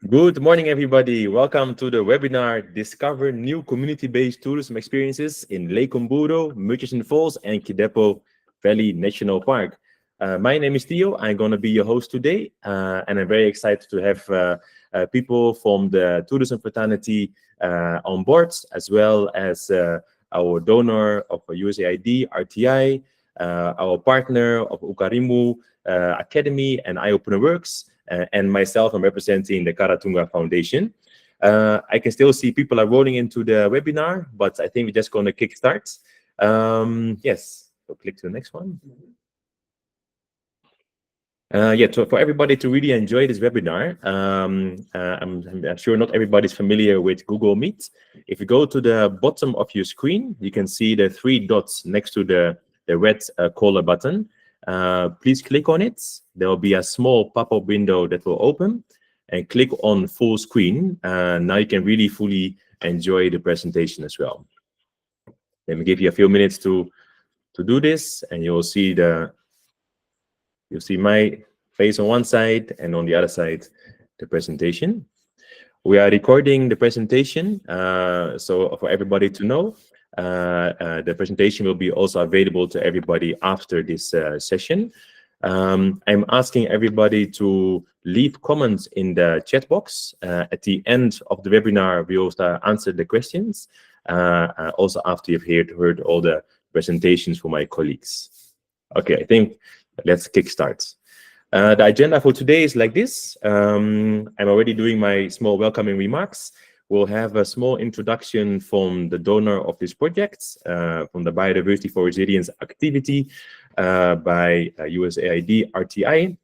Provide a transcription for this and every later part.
Good morning, everybody. Welcome to the webinar, Discover New Community-Based Tourism Experiences in Lake Mburo, Murchison Falls, and Kidepo Valley National Park. My name is Theo. I'm going to be your host today, and I'm very excited to have people from the tourism fraternity on board, as well as our donor of USAID, RTI, our partner of Ukarimu Academy and Eye Opener Works, and myself, I'm representing the Kara-Tunga Foundation. I can still see people are rolling into the webinar, but I think we're just going to kickstart. Yes, so click to the next one. For everybody to really enjoy this webinar, I'm sure not everybody's familiar with Google Meet. If you go to the bottom of your screen, you can see the 3 dots next to the red caller button. Please click on it. There will be a small pop-up window that will open, and click on full screen. Now you can really fully enjoy the presentation as well. Let me give you a few minutes to do this, and you'll see my face on one side, and on the other side, the presentation. We are recording the presentation, so for everybody to know, the presentation will be also available to everybody after this session. I'm asking everybody to leave comments in the chat box. At the end of the webinar, we will answer the questions, also after you've heard all the presentations from my colleagues. Okay, I think let's kickstart. The agenda for today is like this. I'm already doing my small welcoming remarks. We'll have a small introduction from the donor of this project, from the Biodiversity for Resilience activity by USAID RTI.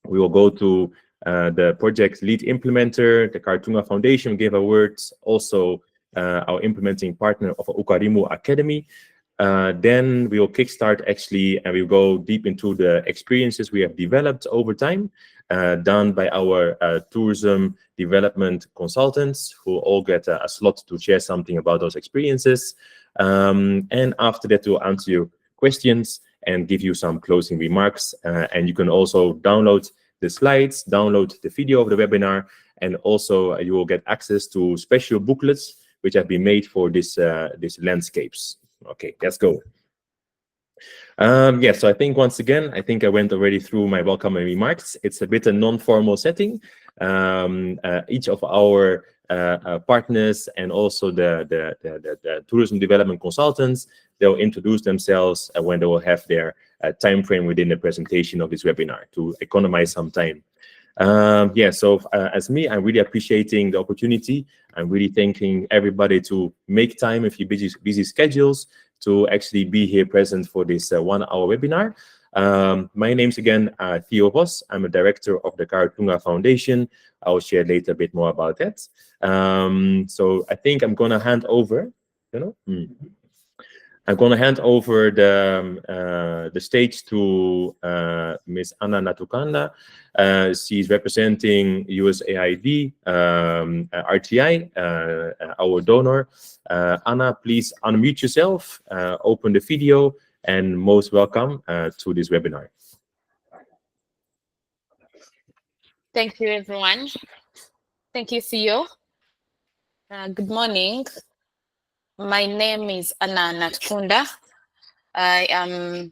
We will go to the project lead implementer, the Kara-Tunga Foundation, give a word, also our implementing partner of Ukarimu Academy. Then we will kickstart actually, and we'll go deep into the experiences we have developed over time, done by our tourism development consultants, who all get a slot to share something about those experiences. And after that, we'll answer your questions and give you some closing remarks. And you can also download the slides, download the video of the webinar, and also you will get access to special booklets which have been made for this landscapes. Okay, let's go. So I think once again, I think I went already through my welcoming remarks. It's a bit a non-formal setting. Each of our partners and also the tourism development consultants, they'll introduce themselves when they will have their time frame within the presentation of this webinar to economize some time. As me, I'm really appreciating the opportunity. I'm really thanking everybody to make time if you're busy schedules to actually be here present for this 1-hour webinar. My name's again Theo Vos. I'm a director of the Kara-Tunga Foundation. I'll share later a bit more about that. So I think I'm going to hand over, I'm going to hand over the stage to Ms. Anna Natukanda. She's representing USAID, RTI, our donor. Anna, please unmute yourself, open the video, and most welcome to this webinar. Thank you, everyone. Thank you, Theo. Good morning. My name is Anna Natukanda. I am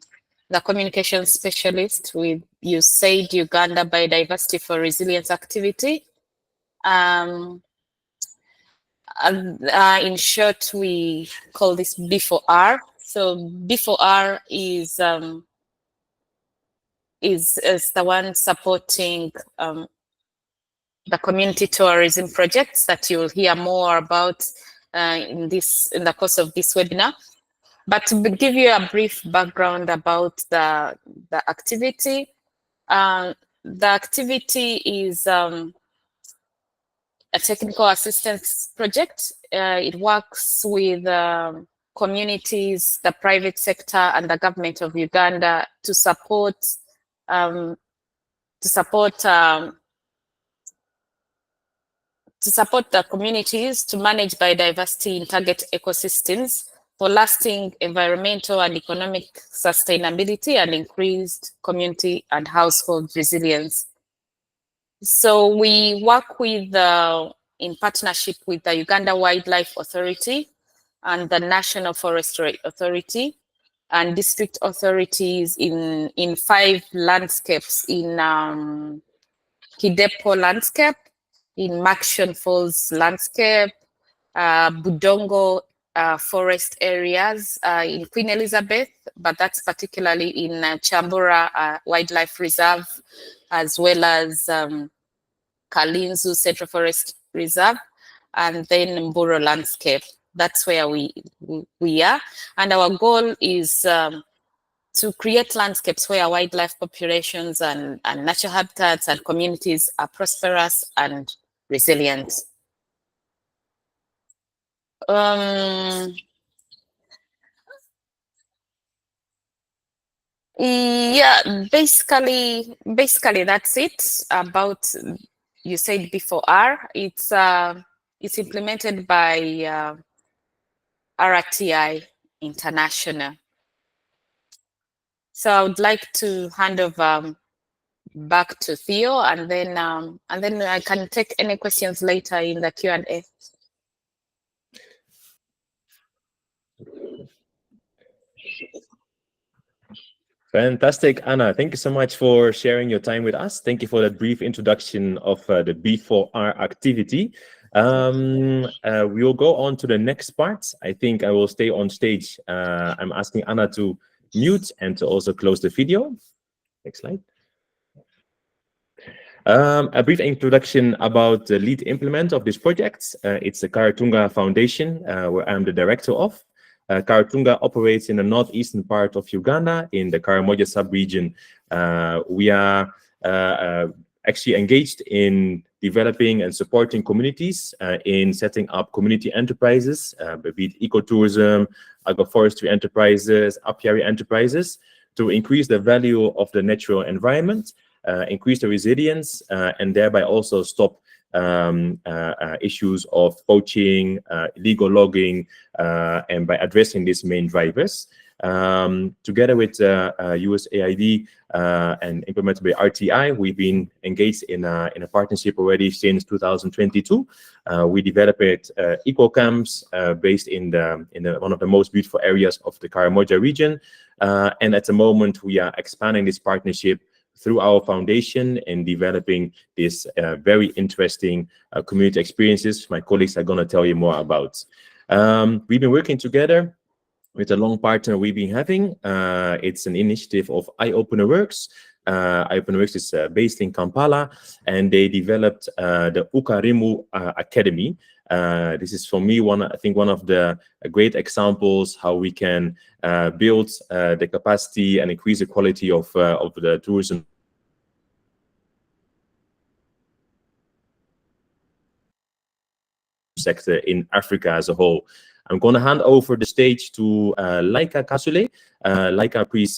the communications specialist with USAID Uganda Biodiversity for Resilience activity. In short, we call this B4R. So B4R is the one supporting the community tourism projects that you'll hear more about in the course of this webinar. But to give you a brief background about the activity, the activity is a technical assistance project. It works with communities, the private sector, and the government of Uganda to support the communities to manage biodiversity in target ecosystems for lasting environmental and economic sustainability and increased community and household resilience. So we work with, in partnership with the Uganda Wildlife Authority and the National Forestry Authority and district authorities in 5 landscapes, in Kidepo landscape, in Murchison Falls landscape, Budongo forest areas in Queen Elizabeth, but that's particularly in Chambura Wildlife Reserve, as well as Kalinzu Central Forest Reserve, and then Mburo landscape. That's where we are. And our goal is to create landscapes where wildlife populations and natural habitats and communities are prosperous and resilient. Yeah, basically that's it. About, you said before R, it's implemented by RTI International. So I would like to hand over back to Theo, and then I can take any questions later in the Q&A. Fantastic, Anna. Thank you so much for sharing your time with us. Thank you for that brief introduction of the B4R activity. We will go on to the next part. I think I will stay on stage. I'm asking Anna to mute and to also close the video. Next slide. A brief introduction about the lead implement of this project. It's the Kara-Tunga Foundation, where I'm the director of. Kara-Tunga operates in the northeastern part of Uganda in the Karamoja sub-region. We are actually engaged in developing and supporting communities in setting up community enterprises, be it ecotourism, agroforestry enterprises, apiary enterprises, to increase the value of the natural environment, increase the resilience, and thereby also stop issues of poaching, illegal logging, and by addressing these main drivers. Together with USAID and implemented by RTI, we've been engaged in a partnership already since 2022. We developed eco camps based in one of the most beautiful areas of the Karamoja region, and at the moment we are expanding this partnership through our foundation and developing this very interesting community experiences my colleagues are going to tell you more about. We've been working together with a long partner we've been having. It's an initiative of Eye Opener Works. Eye Opener Works is based in Kampala, and they developed the Ukarimu Academy. This is, for me, one of the great examples how we can build the capacity and increase the quality of the tourism sector in Africa as a whole. I'm going to hand over the stage to Laika Kasule. Laika, please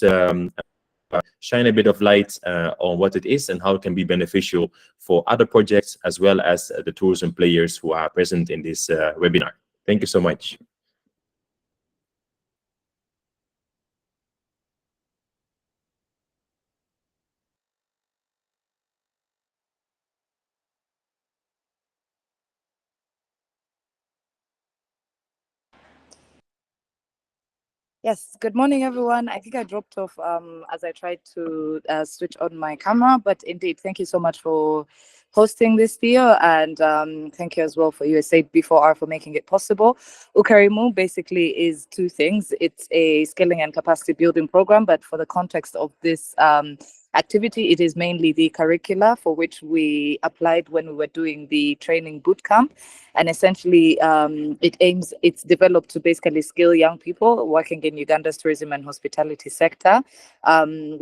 shine a bit of light on what it is and how it can be beneficial for other projects as well as the tourism players who are present in this webinar. Thank you so much. Yes, good morning, everyone. I think I dropped off as I tried to switch on my camera, but indeed, thank you so much for hosting this video, and thank you as well for USAID B4R for making it possible. Ukarimu basically is two things. It's a skilling and capacity building program, but for the context of this activity, it is mainly the curricula for which we applied when we were doing the training boot camp. And essentially, it's developed to basically skill young people working in Uganda's tourism and hospitality sector.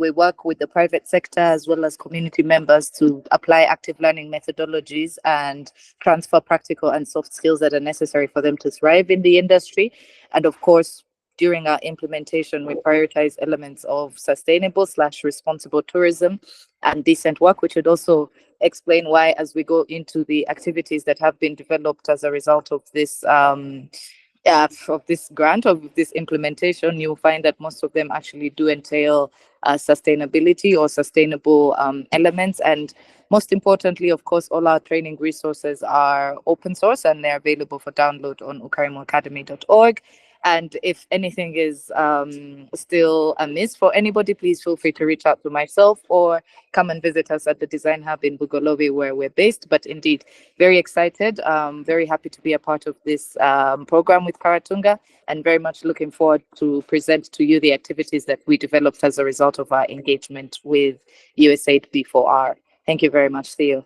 We work with the private sector as well as community members to apply active learning methodologies and transfer practical and soft skills that are necessary for them to thrive in the industry. And of course, during our implementation, we prioritize elements of sustainable/responsible tourism and decent work, which would also explain why, as we go into the activities that have been developed as a result of this of this grant, of this implementation, you'll find that most of them actually do entail sustainability or sustainable elements. And most importantly, of course, all our training resources are open source and they're available for download on ukarimuacademy.org. And if anything is still amiss for anybody, please feel free to reach out to myself or come and visit us at the Design Hub in Bugolobi, where we're based. But indeed, very excited, very happy to be a part of this program with Kara-Tunga, and very much looking forward to present to you the activities that we developed as a result of our engagement with USAID B4R. Thank you very much, Theo.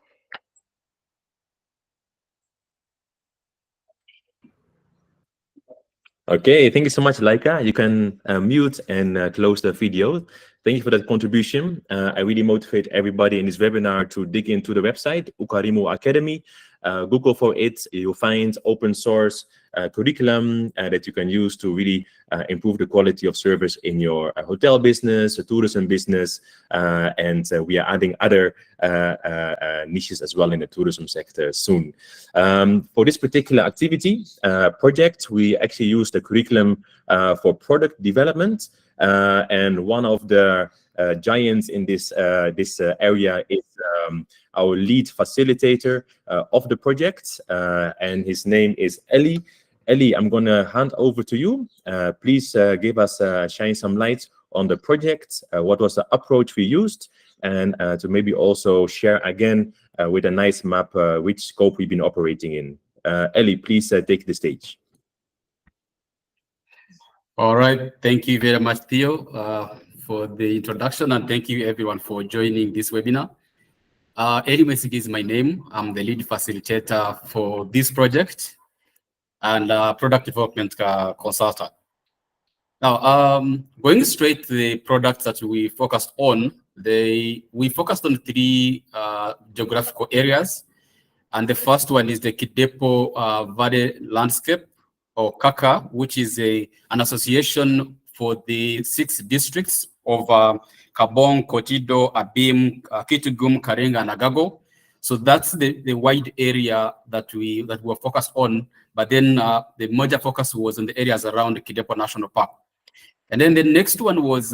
Okay, thank you so much, Laika. You can mute and close the video. Thank you for that contribution. I really motivate everybody in this webinar to dig into the website, Ukarimu Academy. Google for it. You'll find open source curriculum that you can use to really improve the quality of service in your hotel business, tourism business, and we are adding other niches as well in the tourism sector soon. For this particular activity project, we actually use the curriculum for product development, and one of the giants in this area is our lead facilitator of the project, and his name is Eli. Eli, I'm going to hand over to you. Please give us, shine some light on the project, what was the approach we used, and to maybe also share again with a nice map which scope we've been operating in. Eli, please take the stage. All right, thank you very much, Theo, for the introduction, and thank you everyone for joining this webinar. Eli Mesigi is my name. I'm the lead facilitator for this project and product development consultant. Now, going straight to the products that we focused on, we focused on 3 geographical areas, and the first one is the Kidepo Valley Landscape, or KKAKKA, which is an association for the 6 districts of Kabong, Kotido, Abim, Kitugum, Karenga, and Agago. So that's the wide area that we were focused on. But then the major focus was on the areas around the Kidepo National Park. And then the next one was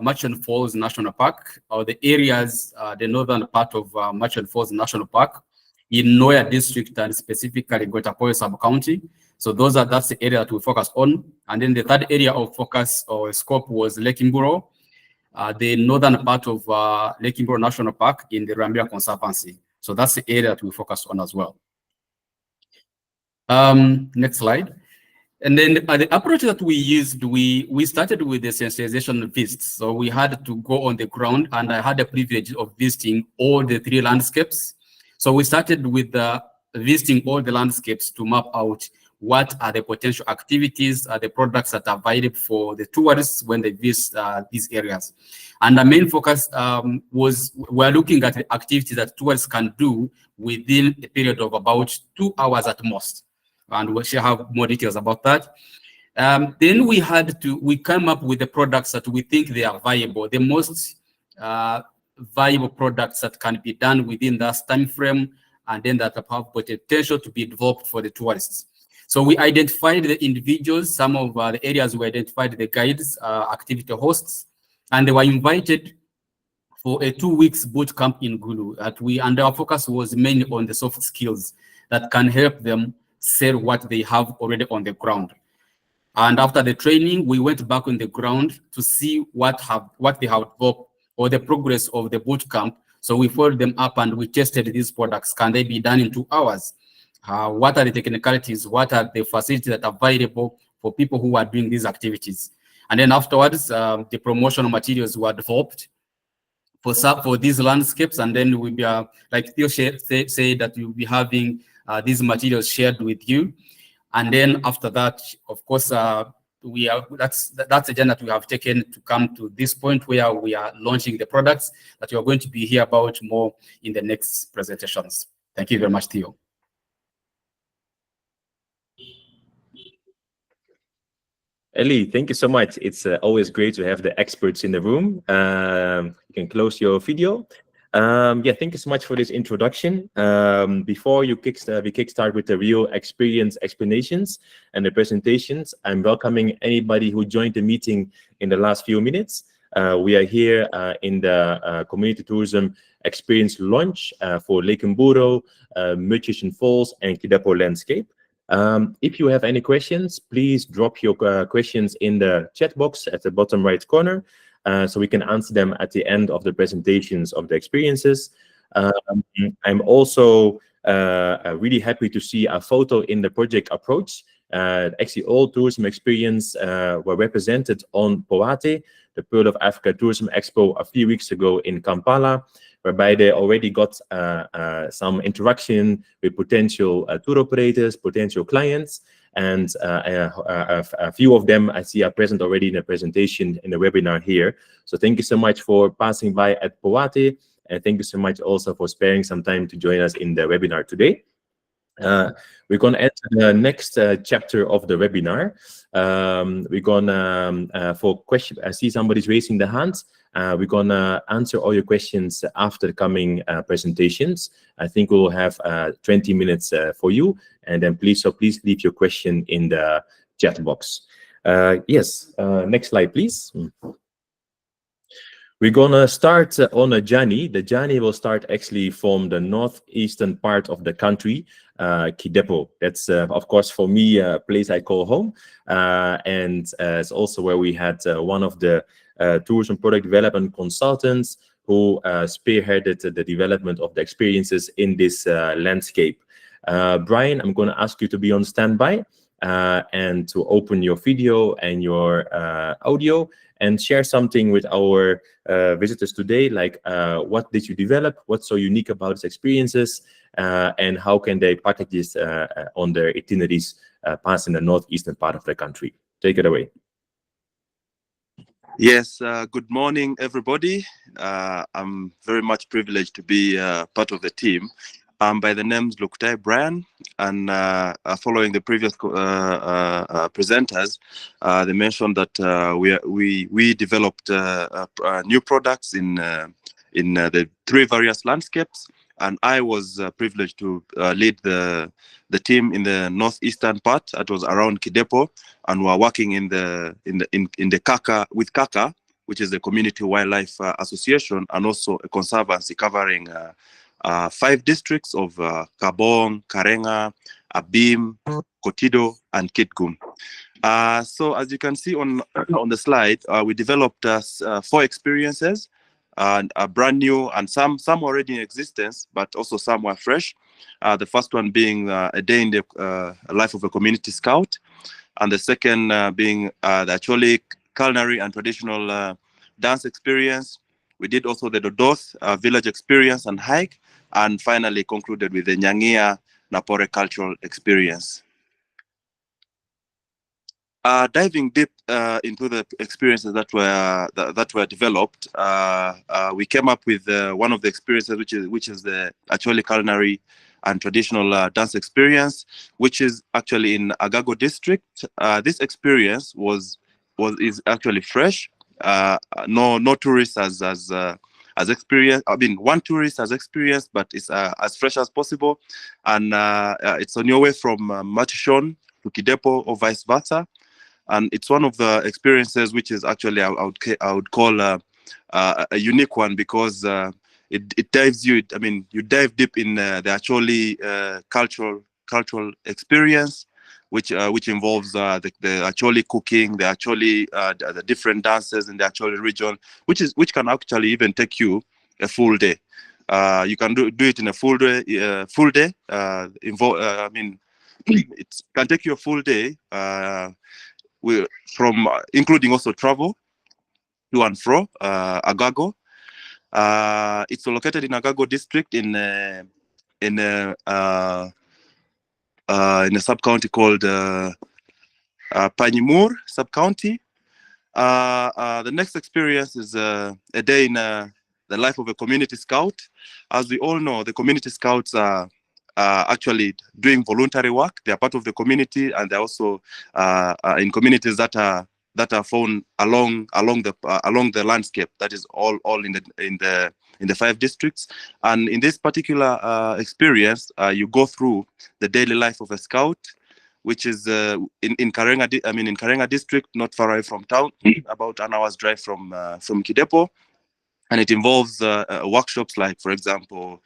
Murchison Falls National Park, or the areas, the northern part of Murchison Falls National Park in Noya District, and specifically Apwoyo Sub-County. So that's the area that we focused on. And then the third area of focus or scope was Lake Mburo, the northern part of Lake Mburo National Park in the Rurambira Conservancy. So that's the area that we focused on as well. Next slide. And then the approach that we used, we started with the sensitization visits. So we had to go on the ground, and I had the privilege of visiting all the 3 landscapes. So we started with visiting all the landscapes to map out what are the potential activities, the products that are available for the tourists when they visit these areas. And the main focus was we're looking at the activities that tourists can do within a period of about 2 hours at most. And we shall have more details about that. Then we came up with the products that we think they are viable, the most viable products that can be done within that time frame, and then that have potential to be developed for the tourists. So we identified the individuals, some of the areas we identified the guides, activity hosts, and they were invited for a 2 weeks boot camp in Gulu. And our focus was mainly on the soft skills that can help them sell what they have already on the ground. And after the training, we went back on the ground to see what they have developed or the progress of the boot camp. So we followed them up and we tested these products. Can they be done in 2 hours? What are the technicalities? What are the facilities that are available for people who are doing these activities? And then afterwards, the promotional materials were developed for these landscapes. And then we'll be, like Theo said, that we'll be having these materials shared with you. And then after that, of course, that's the journey that we have taken to come to this point where we are launching the products that you are going to be hear about more in the next presentations. Thank you very much, Theo. Eli, thank you so much. It's always great to have the experts in the room. You can close your video. Yeah, thank you so much for this introduction. Before we kickstart with the real experience explanations and the presentations, I'm welcoming anybody who joined the meeting in the last few minutes. We are here in the Community Tourism Experience launch for Lake Mburo, Murchison Falls, and Kidepo landscape. If you have any questions, please drop your questions in the chat box at the bottom right corner, so we can answer them at the end of the presentations of the experiences. I'm also really happy to see a photo in the project approach. Actually, all tourism experience were represented on POATE, the Pearl of Africa Tourism Expo, a few weeks ago in Kampala, whereby they already got some interaction with potential tour operators, potential clients, and a few of them I see are present already in the presentation in the webinar here. So thank you so much for passing by at POATE, and thank you so much also for sparing some time to join us in the webinar today. We're going to enter the next chapter of the webinar. We're going to, for questions, I see somebody's raising their hands. We're going to answer all your questions after the coming presentations. I think we'll have 20 minutes for you. And then please leave your question in the chat box. Yes, next slide, please. We're going to start on a journey. The journey will start actually from the northeastern part of the country, Kidepo. That's, of course, for me, a place I call home. And it's also where we had one of the tourism product development consultants who spearheaded the development of the experiences in this landscape. Brian, I'm going to ask you to be on standby and to open your video and your audio and share something with our visitors today, like what did you develop, what's so unique about these experiences, and how can they package this on their itineraries passing the northeastern part of the country. Take it away. Yes, good morning, everybody. I'm very much privileged to be part of the team. By the name's Luktai Brian, and following the previous presenters, they mentioned that we developed new products in the 3 various landscapes, and I was privileged to lead the team in the northeastern part. That was around Kidepo, and we're working in the KKAKKA with KKAKKA, which is the Community Wildlife Association, and also a conservancy covering 5 districts of Kabong, Karenga, Abim, Kotido, and Kitgum. So as you can see on the slide, we developed 4 experiences, brand new, and some already in existence, but also some were fresh. The first one being a day in the life of a community scout, and the second being the actually culinary and traditional dance experience. We did also the Dodoth village experience and hike, and finally concluded with the Nyangia Napore cultural experience. Diving deep into the experiences that were developed, we came up with one of the experiences, which is the actually culinary and traditional dance experience, which is actually in Agago district. This experience is actually fresh. No tourists as experience. I mean, one tourist has experience, but it's as fresh as possible, and it's on your way from Murchison to Kidepo or vice versa. And it's one of the experiences which is actually I would call a unique one, because it dives you. I mean, you dive deep in the actually cultural experience, which involves the actually cooking, the actually the different dances in the actually region, which can actually even take you a full day. You can do it in a full day. I mean, it can take you a full day. From including also travel to and fro Agago. It's located in Agago district in a sub-county called Panyimur sub-county. The next experience is a day in the life of a community scout. As we all know, the community scouts are actually doing voluntary work. They are part of the community, and they're also in communities that are that are found along the landscape. That is all in the 5 districts. And in this particular experience, you go through the daily life of a scout, which is in Karenga district, not far away from town, about an hour's drive from Kidepo. And it involves workshops like, for example,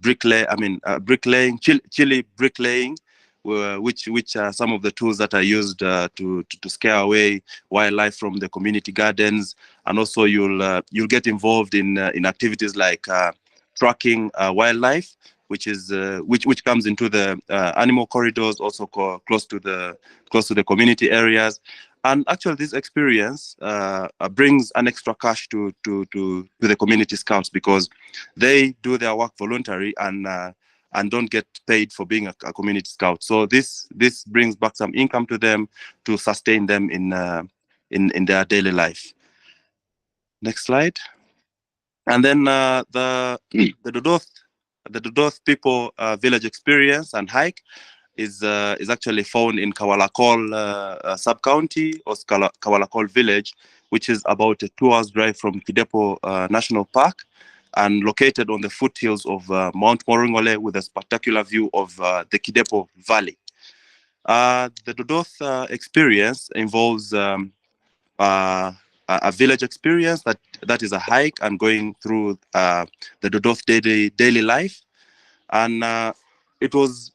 bricklaying, chili bricklaying, which are some of the tools that are used to scare away wildlife from the community gardens. And also you'll get involved in activities like tracking wildlife, which comes into the animal corridors, also close to the community areas. And actually, this experience brings an extra cash to the community scouts, because they do their work voluntarily and don't get paid for being a community scout. So this brings back some income to them to sustain them in their daily life. Next slide. And then the Dodoth people village experience and hike is actually found in Kawalakol sub-county, or Kawalakol village, which is about a 2 hours drive from Kidepo National Park, and located on the foothills of Mount Moringole, with a spectacular view of the Kidepo Valley. The Dodoth experience involves a village experience that is a hike and going through the Dodoth daily life. And it was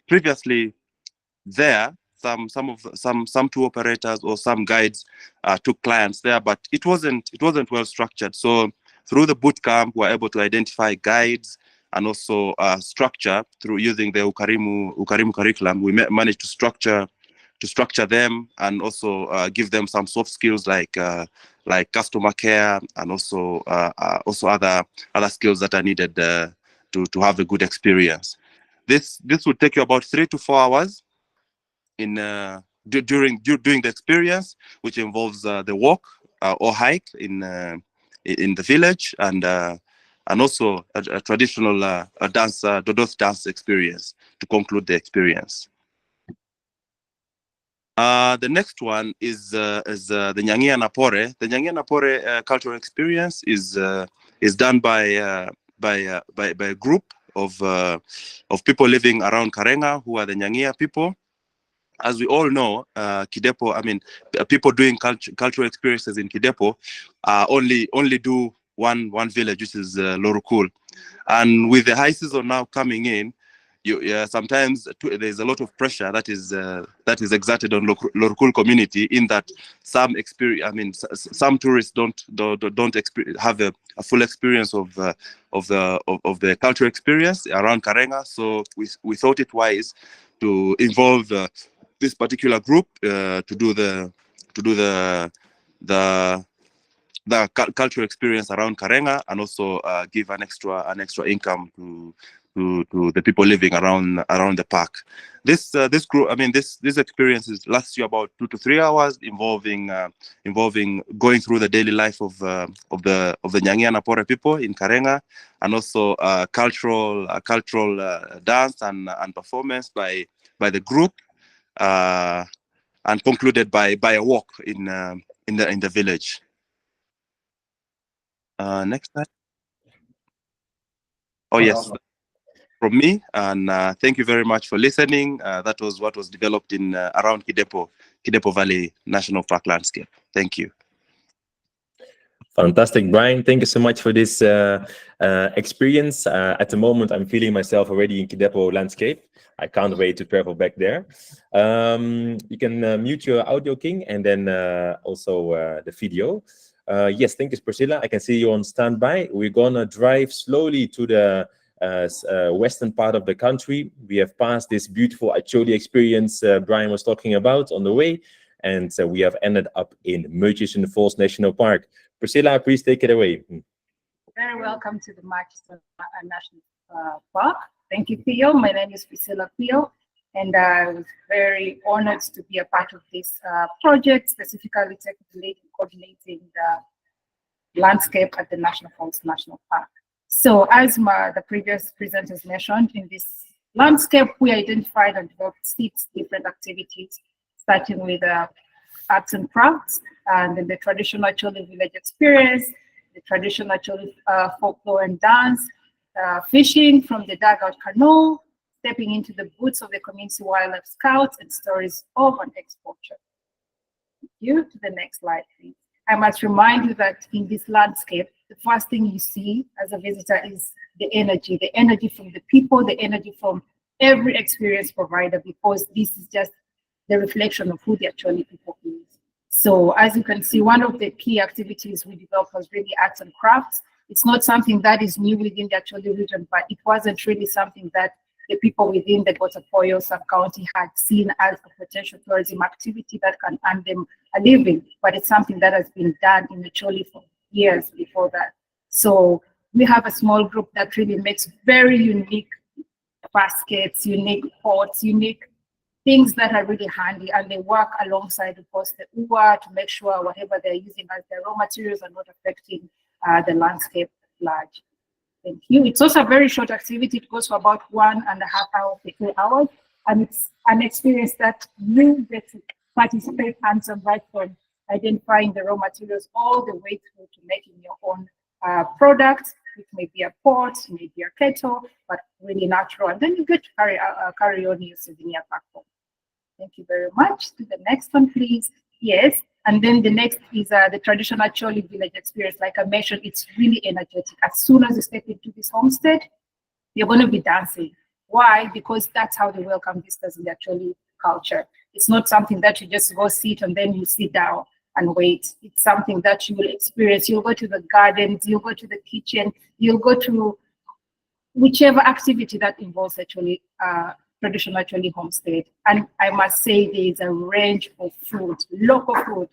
previously there. Some tour operators or some guides took clients there, but it wasn't well structured. So through the boot camp, we were able to identify guides and also structure through using the Ukarimu curriculum. We managed to structure them and also give them some soft skills like customer care, and also other skills that are needed to have a good experience. This would take you about 3 to 4 hours in during the experience, which involves the walk or hike in the village, and also a traditional dance, Dodoth dance experience to conclude the experience. The next one is the Nyangia Napore. The Nyangia Napore cultural experience is done by a group of people living around Karenga, who are the Nyangia people. As we all know, Kidepo, people doing cultural experiences in Kidepo only do one village, which is Lorukul. And with the high season now coming in, sometimes there's a lot of pressure that is exerted on Lorukul community, in that some tourists don't have a full experience of the cultural experience around Karenga. So we thought it wise to involve this particular group to do the cultural experience around Karenga, and also give an extra income to the people living around the park. This group, this experience lasts you about 2 to 3 hours, involving going through the daily life of the Nyangia Napore people in Karenga, and also cultural dance and performance by the group, and concluded by a walk in the village. Next slide. Oh yes, from me, and thank you very much for listening. That was what was developed in around Kidepo Valley National Park landscape. Thank you. Fantastic, Brian. Thank you so much for this experience. At the moment, I'm feeling myself already in Kidepo landscape. I can't wait to travel back there. You can mute your audio, King, and then also the video. Yes, thank you, Priscilla. I can see you on standby. We're gonna drive slowly to the western part of the country. We have passed this beautiful Acholi experience Brian was talking about on the way, and we have ended up in Murchison Falls National Park. Priscilla, please take it away. Very welcome to the Murchison National Park. Thank you, Theo. My name is Priscilla Theo, and I was very honored to be a part of this project, specifically taking the lead in coordinating the landscape at the National Falls National Park. So as the previous presenters mentioned, in this landscape, we identified and developed 6 different activities, starting with arts and crafts, and then the traditional Choli village experience, the traditional Choli folklore and dance, fishing from the dugout canoe, stepping into the boots of the community wildlife scouts, and stories of an exporter. You to the next slide, please. I must remind you that in this landscape, the first thing you see as a visitor is the energy from the people, the energy from every experience provider, because this is just the reflection of who the Acholi people is. So as you can see, one of the key activities we developed was really arts and crafts. It's not something that is new within the Acholi region, but it wasn't really something that the people within the Apwoyo sub-county had seen as a potential tourism activity that can earn them a living, but it's something that has been done in Acholi for years before that. So we have a small group that really makes very unique baskets, unique pots, unique things that are really handy, and they work alongside, of course, the UWA to make sure whatever they're using as their raw materials are not affecting the landscape at large. Thank you. It's also a very short activity. It goes for about 1.5 hours to 2 hours, and it's an experience that you get to participate hands-on, right from identifying the raw materials all the way through to making your own product. It may be a pot, it may be a kettle, but really natural. And then you get to carry on your souvenir back home. Thank you very much. To the next one, please. Yes. And then the next is the traditional Acholi village experience. Like I mentioned, it's really energetic. As soon as you step into this homestead, you're going to be dancing. Why? Because that's how they welcome visitors in the Acholi culture. It's not something that you just go sit and then you sit down and wait. It's something that you will experience. You'll go to the gardens, you'll go to the kitchen, you'll go to whichever activity that involves actually traditional Acholi homestead. And I must say there is a range of food, local food,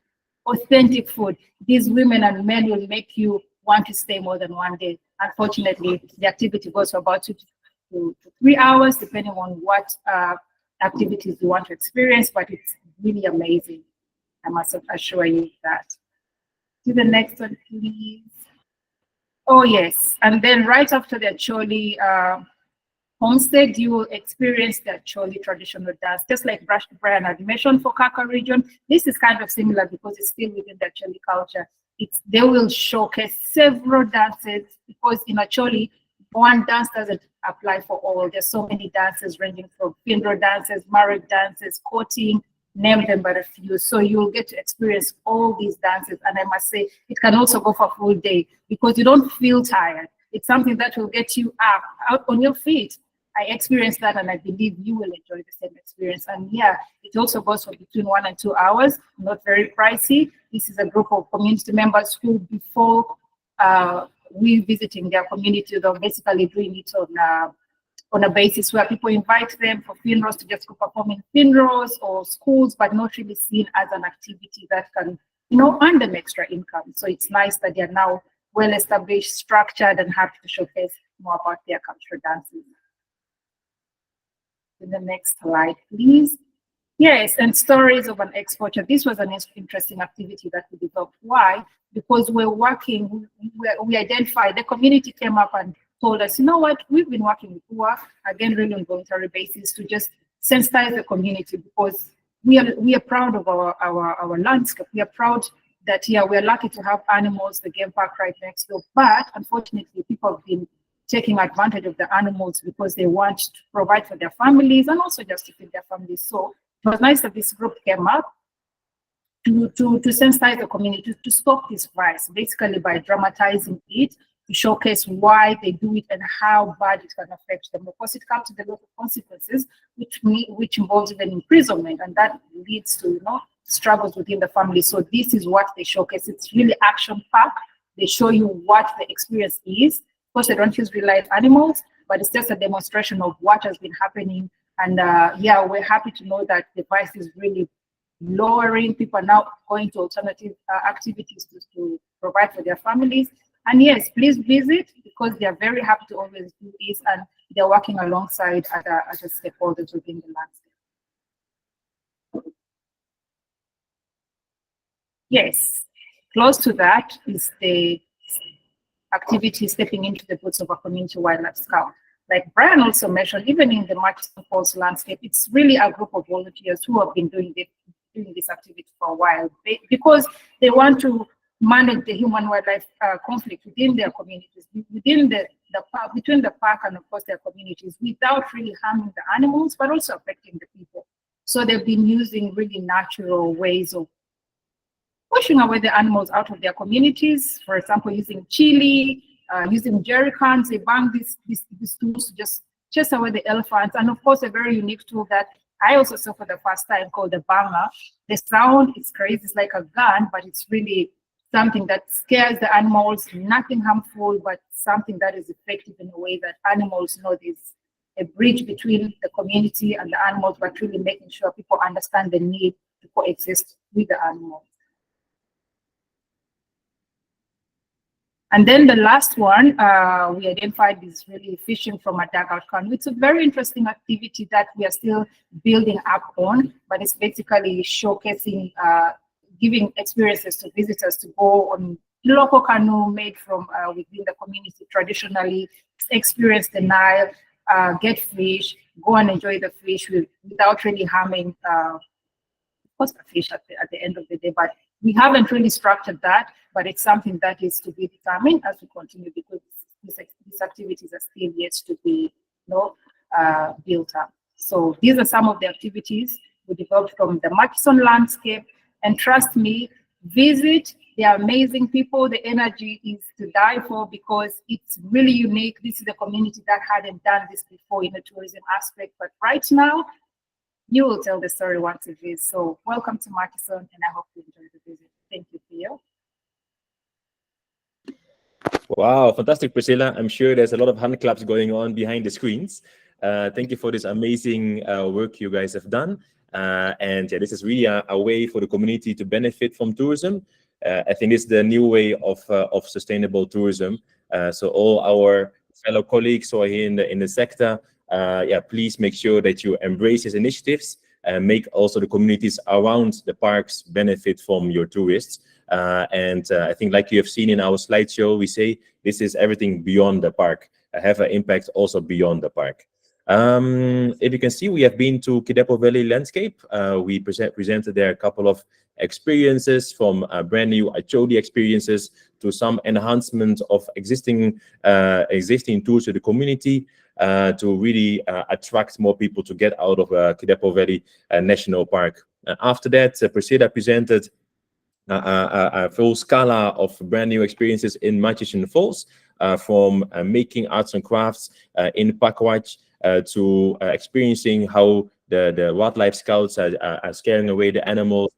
authentic food. These women and men will make you want to stay more than one day. Unfortunately, the activity goes for about 2 to 3 hours, depending on what activities you want to experience, but it's really amazing. I must assure you that. To the next one, please. Oh, yes. And then right after the Acholi homestead, you will experience the Acholi traditional dance, just like Brian had mentioned for KKAKKA region. This is kind of similar because it's still within the Acholi culture. They will showcase several dances, because in Acholi, one dance doesn't apply for all. There's so many dances ranging from funeral dances, marriage dances, courting, name them but a few. So you'll get to experience all these dances. And I must say, it can also go for a full day because you don't feel tired. It's something that will get you up, out on your feet. I experienced that, and I believe you will enjoy the same experience. And yeah, it also goes for between 1 and 2 hours, not very pricey. This is a group of community members who, before revisiting their community, they're basically doing it on a basis where people invite them for funerals to just go perform in funerals or schools, but not really seen as an activity that can, earn them extra income. So it's nice that they're now well established, structured, and happy to showcase more about their cultural dances. In the next slide, please. Yes, and stories of an exporter. This was an interesting activity that we developed. Why? Because we're working, we identified, the community came up and told us, you know what, we've been working with UWA, again, really on voluntary basis, to just sensitize the community, because we are proud of our landscape. We are proud that, yeah, we're lucky to have animals, the game park right next door, but unfortunately, people have been taking advantage of the animals because they want to provide for their families and also just to feed their families. So it was nice that this group came up to sensitize the community, to stop this vice, basically by dramatizing it, to showcase why they do it and how bad it can affect them. Of course, it comes to the local consequences, which involves even imprisonment, and that leads to struggles within the family. So this is what they showcase. It's really action-packed. They show you what the experience is. Of course, they don't use real life animals, but it's just a demonstration of what has been happening. And yeah, we're happy to know that the vice is really lowering. People are now going to alternative activities to provide for their families. And yes, please visit, because they are very happy to always do this, and they're working alongside other stakeholders within the landscape. Yes, close to that is the activity stepping into the boots of a community wildlife scout. Like Brian also mentioned, even in the Murchison landscape, it's really a group of volunteers who have been doing doing this activity for a while because they want to manage the human-wildlife conflict within their communities, within the park, between the park and of course their communities, without really harming the animals, but also affecting the people. So they've been using really natural ways of pushing away the animals out of their communities. For example, using chili, using jerry cans. They bang these tools to just chase away the elephants. And of course, a very unique tool that I also saw for the first time called the banger. The sound is crazy, it's like a gun, but it's really something that scares the animals, nothing harmful, but something that is effective in a way that animals know there's a bridge between the community and the animals, but really making sure people understand the need to coexist with the animals. And then the last one, we identified is really fishing from a dugout canoe. It's a very interesting activity that we are still building up on, but it's basically showcasing, giving experiences to visitors to go on local canoe made from within the community traditionally, experience the Nile, get fish, go and enjoy the fish without really harming the fish at the end of the day. But we haven't really structured that, but it's something that is to be determined as we continue because these activities are still yet to be built up. So these are some of the activities we developed from the Murchison landscape. And trust me, visit. They are amazing people. The energy is to die for because it's really unique. This is a community that hadn't done this before in the tourism aspect. But right now, you will tell the story once it is. So welcome to Murchison, and I hope you enjoy the visit. Thank you, Theo. Wow, fantastic, Priscilla. I'm sure there's a lot of hand claps going on behind the screens. Thank you for this amazing work you guys have done. And yeah, this is really a way for the community to benefit from tourism. I think it's the new way of sustainable tourism. So all our fellow colleagues who are here in the sector, yeah, please make sure that you embrace these initiatives and make also the communities around the parks benefit from your tourists. And I think, like you have seen in our slideshow, we say this is everything beyond the park, have an impact also beyond the park. If you can see, we have been to Kidepo Valley landscape. We presented there a couple of experiences from brand new Acholi experiences to some enhancement of existing tools to the community to really attract more people to get out of Kidepo Valley National Park. After that, Priscilla presented a full scala of brand new experiences in Murchison Falls, from making arts and crafts in Pakwach to experiencing how the wildlife scouts are scaring away the animals,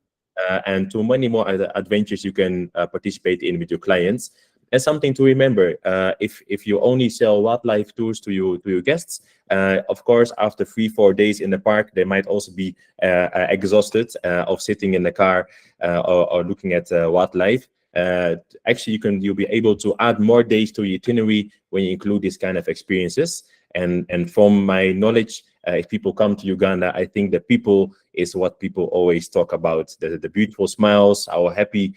and to many more other adventures you can participate in with your clients. And something to remember, if you only sell wildlife tours to your guests, of course, after 3-4 days in the park, they might also be exhausted of sitting in the car or looking at wildlife. Actually, you'll be able to add more days to your itinerary when you include these kind of experiences. And from my knowledge, if people come to Uganda, I think the people is what people always talk about. The beautiful smiles, our happy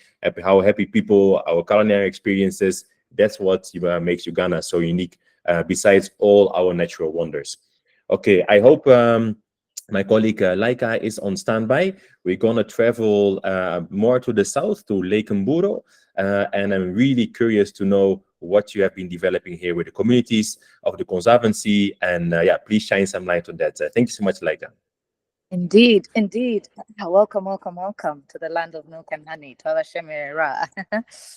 people, our culinary experiences. That's what makes Uganda so unique, besides all our natural wonders. Okay, I hope my colleague Laika is on standby. We're gonna travel more to the south to Lake Mburo, and I'm really curious to know what you have been developing here with the communities of the Conservancy, and yeah, please shine some light on that. Thank you so much, Laika. Indeed. Welcome to the land of milk and honey.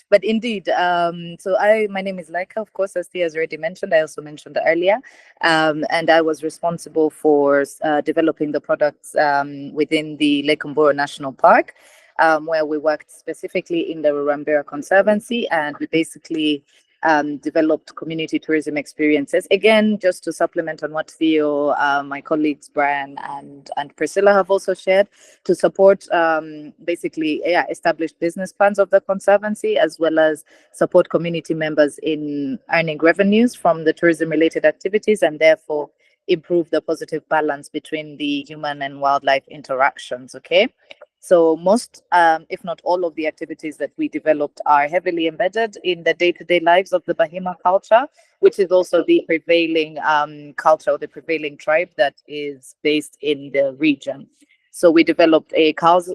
But indeed, so my name is Laika, of course, as Thea has already mentioned. I also mentioned earlier, and I was responsible for developing the products within the Lake Mburo National Park, where we worked specifically in the Rurambira Conservancy, and we basically developed community tourism experiences. Again, just to supplement on what Theo, my colleagues Brian and Priscilla have also shared, to support basically established business plans of the Conservancy, as well as support community members in earning revenues from the tourism related activities, and therefore improve the positive balance between the human and wildlife interactions. Okay. So most, if not all of the activities that we developed are heavily embedded in the day-to-day lives of the Bahima culture, which is also the prevailing culture, or the prevailing tribe that is based in the region. So we developed a cows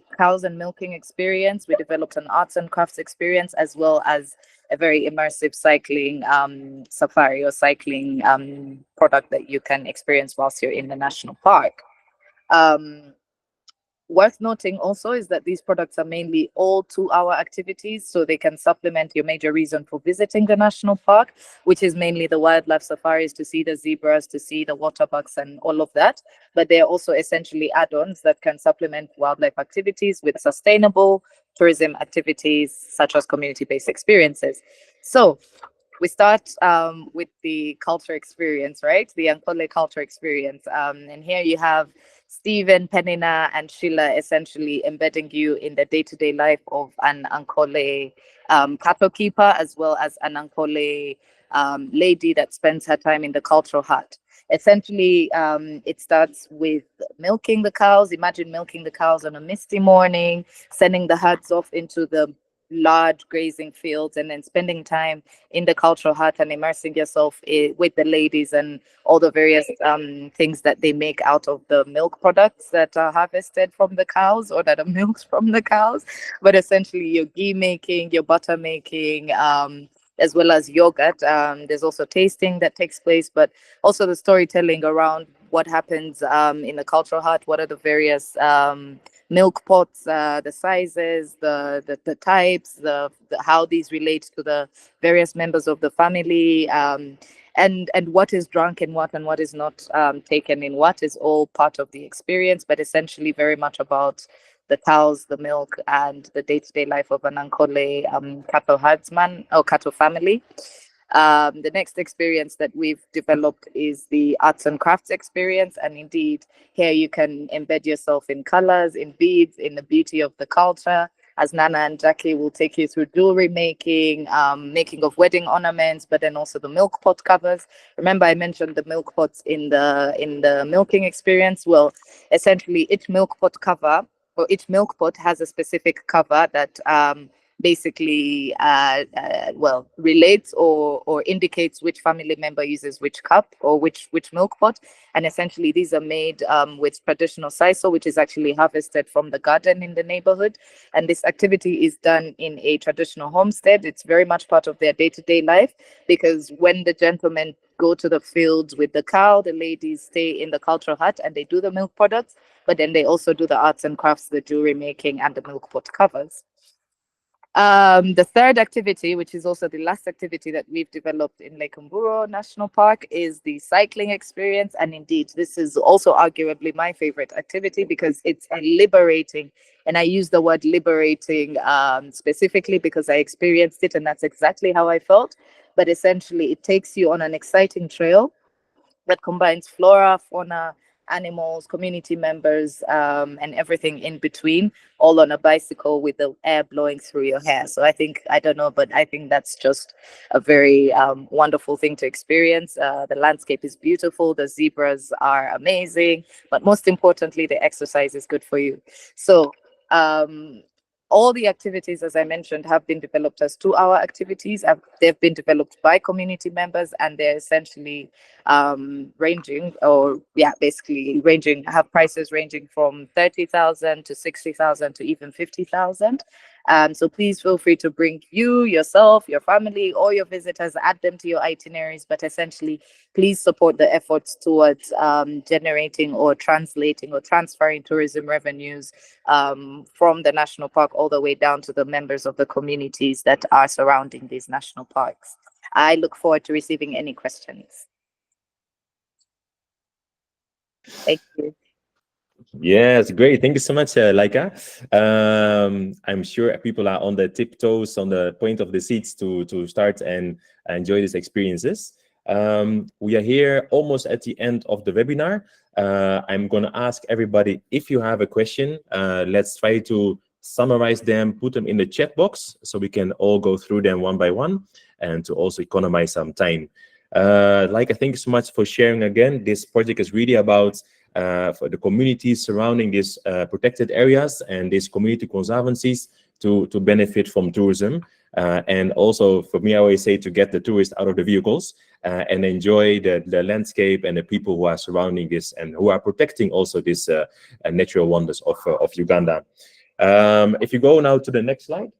and milking experience. We developed an arts and crafts experience, as well as a very immersive cycling safari or cycling product that you can experience whilst you're in the national park. Worth noting also is that these products are mainly all 2-hour activities, so they can supplement your major reason for visiting the national park, which is mainly the wildlife safaris, to see the zebras, to see the water bucks and all of that. But they are also essentially add-ons that can supplement wildlife activities with sustainable tourism activities such as community-based experiences. So we start with the culture experience, right? The Ankole culture experience. And here you have Stephen, Penina, and Sheila essentially embedding you in the day-to-day life of an Ankole cattle keeper, as well as an Ankole lady that spends her time in the cultural hut. Essentially, it starts with milking the cows. Imagine milking the cows on a misty morning, sending the herds off into the large grazing fields, and then spending time in the cultural hut and immersing yourself with the ladies and all the various things that they make out of the milk products that are harvested from the cows or that are milked from the cows. But essentially your ghee making, your butter making, as well as yogurt. There's also tasting that takes place, but also the storytelling around what happens in the cultural hut, what are the various milk pots, the sizes, the types, the how these relate to the various members of the family, and what is drunk in what and what is not taken in what is all part of the experience, but essentially very much about the cows, the milk, and the day-to-day life of an Ankole cattle herdsman or cattle family. The next experience that we've developed is the arts and crafts experience. And indeed, here you can embed yourself in colors, in beads, in the beauty of the culture. As Nana and Jackie will take you through jewelry making, making of wedding ornaments, but then also the milk pot covers. Remember, I mentioned the milk pots in the milking experience. Well, essentially, each milk pot cover or each milk pot has a specific cover that basically relates or indicates which family member uses which cup or which milk pot. And essentially these are made with traditional sisal, which is actually harvested from the garden in the neighborhood. And this activity is done in a traditional homestead. It's very much part of their day-to-day life, because when the gentlemen go to the fields with the cow, the ladies stay in the cultural hut and they do the milk products, but then they also do the arts and crafts, the jewelry making, and the milk pot covers. The third activity, which is also the last activity that we've developed in Lake Mburo National Park, is the cycling experience. And indeed, this is also arguably my favorite activity because it's a liberating, and I use the word liberating specifically because I experienced it and that's exactly how I felt. But essentially, it takes you on an exciting trail that combines flora, fauna, animals, community members, and everything in between, all on a bicycle with the air blowing through your hair. So I think, I don't know, but I think that's just a very wonderful thing to experience. The landscape is beautiful. The zebras are amazing, but most importantly, the exercise is good for you. So all the activities, as I mentioned, have been developed as 2-hour activities. They've been developed by community members, and they're essentially ranging, have prices ranging from 30,000 to 60,000 to even 50,000. So please feel free to bring yourself, your family, or your visitors, add them to your itineraries, but essentially please support the efforts towards generating or translating or transferring tourism revenues from the national park all the way down to the members of the communities that are surrounding these national parks. I look forward to receiving any questions. Thank you. Yes, great. Thank you so much, Laika. I'm sure people are on the tiptoes, on the point of the seats to start and enjoy these experiences. We are here almost at the end of the webinar. I'm going to ask everybody, if you have a question, let's try to summarize them, put them in the chat box so we can all go through them one by one and to also economize some time. Laika, thank you so much for sharing again. This project is really about for the communities surrounding these protected areas and these community conservancies to benefit from tourism. And also for me, I always say to get the tourists out of the vehicles and enjoy the landscape and the people who are surrounding this and who are protecting also this natural wonders of Uganda. If you go now to the next slide.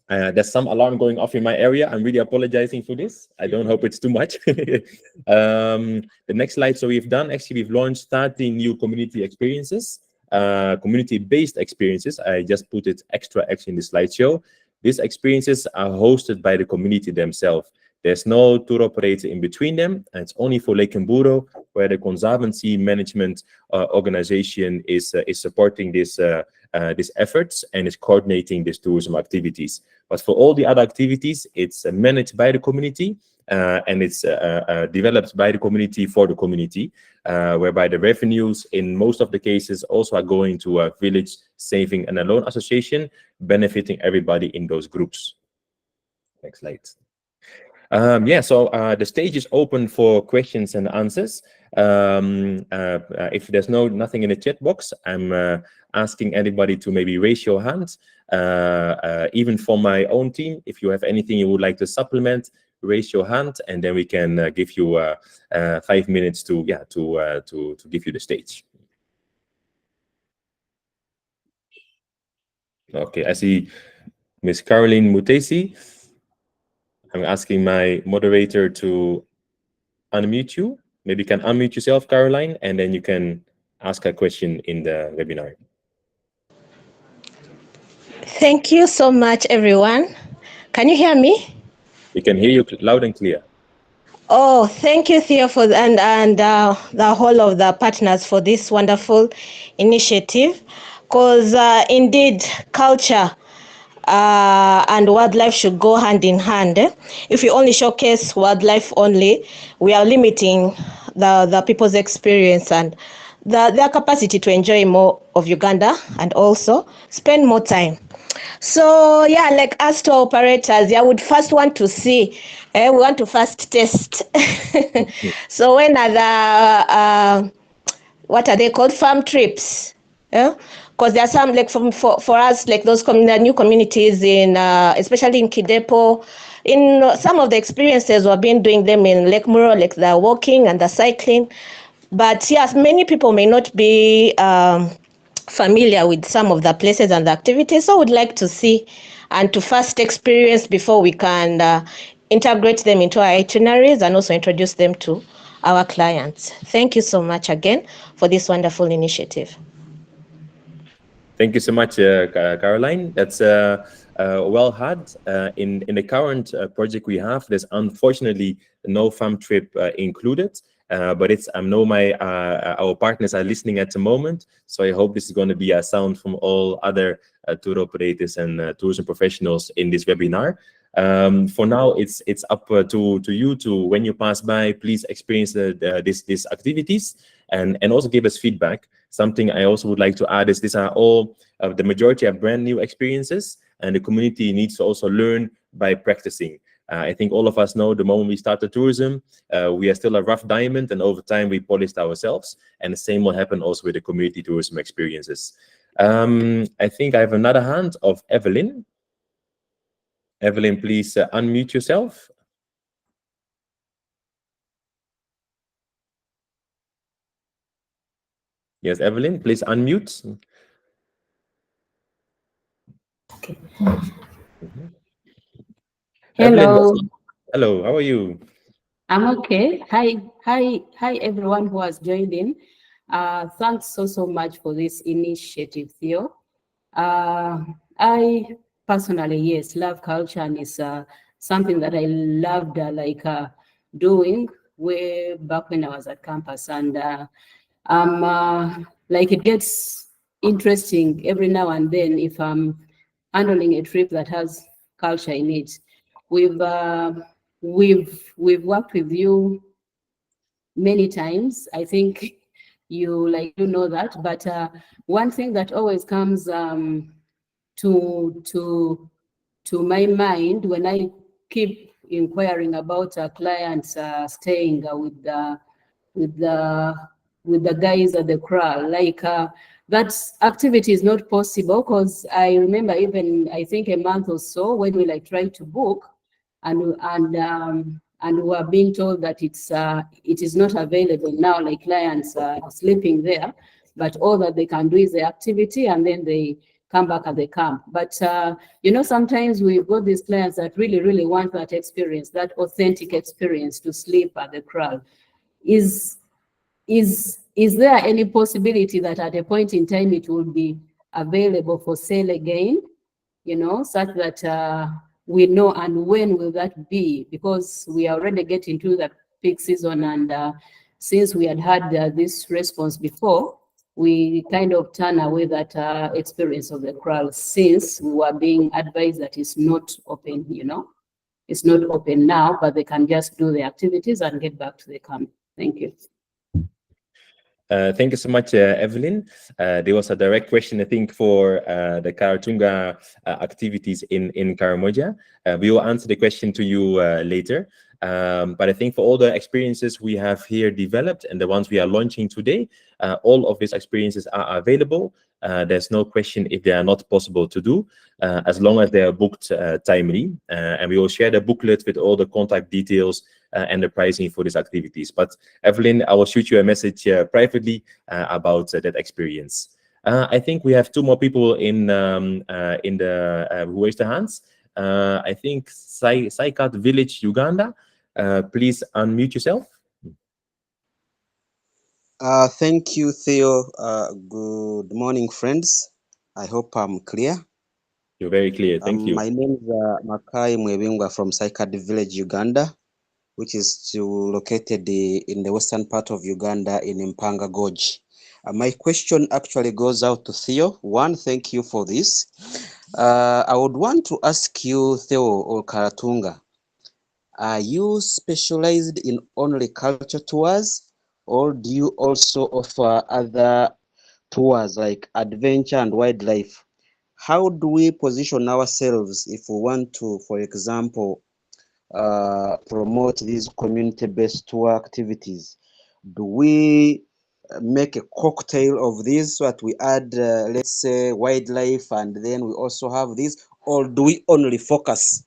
There's some alarm going off in my area. I'm really apologizing for this. I don't hope it's too much. The next slide. So we've launched 13 new community experiences, community-based experiences. I just put it extra in the slideshow. These experiences are hosted by the community themselves. There's no tour operator in between them, and it's only for Lake Mburo, where the Conservancy management organization is supporting these efforts and is coordinating these tourism activities. But for all the other activities, it's managed by the community and it's developed by the community for the community, whereby the revenues in most of the cases also are going to a village saving and a loan association, benefiting everybody in those groups. Next slide. So the stage is open for questions and answers. If there's nothing in the chat box, I'm asking anybody to maybe raise your hand. Even for my own team, if you have anything you would like to supplement, raise your hand, and then we can give you 5 minutes to give you the stage. Okay, I see Miss Caroline Mutesi. I'm asking my moderator to unmute you. Maybe you can unmute yourself, Caroline, and then you can ask a question in the webinar. Thank you so much, everyone. Can you hear me? We can hear you loud and clear. Oh, thank you, Theo, for and the whole of the partners for this wonderful initiative. Because indeed, culture and wildlife should go hand in hand. If we only showcase wildlife only, we are limiting the people's experience and their capacity to enjoy more of Uganda and also spend more time. So yeah, like us to operators, I would first want to see, we want to first test. So when are the, what are they called, farm trips? Because there are some, like for us, like those new communities in, especially in Kidepo, in some of the experiences we've been doing them in Lake Mburo, like the walking and the cycling. But yes, many people may not be familiar with some of the places and the activities, so would like to see and to first experience before we can integrate them into our itineraries and also introduce them to our clients. Thank you so much again for this wonderful initiative. Thank you so much, Caroline. That's well had. In the current project we have, there's unfortunately no farm trip included. But I know our partners are listening at the moment, so I hope this is going to be a sound from all other tour operators and tourism professionals in this webinar. For now, it's up to you to, when you pass by, please experience these activities and also give us feedback. Something I also would like to add is these are all the majority are brand new experiences, and the community needs to also learn by practicing. I think all of us know the moment we started tourism, we are still a rough diamond, and over time we polished ourselves. And the same will happen also with the community tourism experiences. I think I have another hand of Evelyn. Evelyn, please unmute yourself. Yes, Evelyn, please unmute. Okay. Hello. Evelyn, hello, how are you? I'm okay. Hi, everyone who has joined in. Thanks so much for this initiative, Theo. I personally, yes, love culture, and it's something that I loved doing way back when I was at campus. And like it gets interesting every now and then if I'm handling a trip that has culture in it. We've worked with you many times. I think you know that. But one thing that always comes to my mind when I keep inquiring about clients staying with the guys at the kraal, that activity is not possible, because I remember even, I think a month or so, when we like tried to book, and we were being told that it is not available now, like clients are sleeping there, but all that they can do is the activity, and then they come back at the camp. But you know, sometimes we've got these clients that really, really want that experience, that authentic experience, to sleep at the kraal. Is there any possibility that at a point in time it will be available for sale again, you know, such that we know, and when will that be? Because we are already getting to the peak season, and since we had this response before, we kind of turn away that experience of the kraal, since we were being advised that it's not open, you know. It's not open now, but they can just do the activities and get back to the camp. Thank you. Thank you so much, Evelyn. There was a direct question, I think, for the Kara-Tunga activities in Karamoja. We will answer the question to you later. But I think for all the experiences we have here developed and the ones we are launching today, all of these experiences are available. There's no question if they are not possible to do, as long as they are booked timely. And we will share the booklet with all the contact details and the pricing for these activities. But Evelyn, I will shoot you a message privately about that experience. I think we have two more people in the who raised their hands. I think Saikat Village, Uganda. Please unmute yourself. Thank you, Theo. Good morning, friends. I hope I'm clear. You're very clear. Thank you. My name is Makai Mwebingwa from Saikat Village, Uganda, which is located in the western part of Uganda in Mpanga Gorge. My question actually goes out to Theo. One, thank you for this. I would want to ask you, Theo or Kara-Tunga, are you specialized in only culture tours, or do you also offer other tours like adventure and wildlife? How do we position ourselves if we want to, for example, promote these community-based tour activities? Do we make a cocktail of this so that we add, let's say, wildlife, and then we also have this, or do we only focus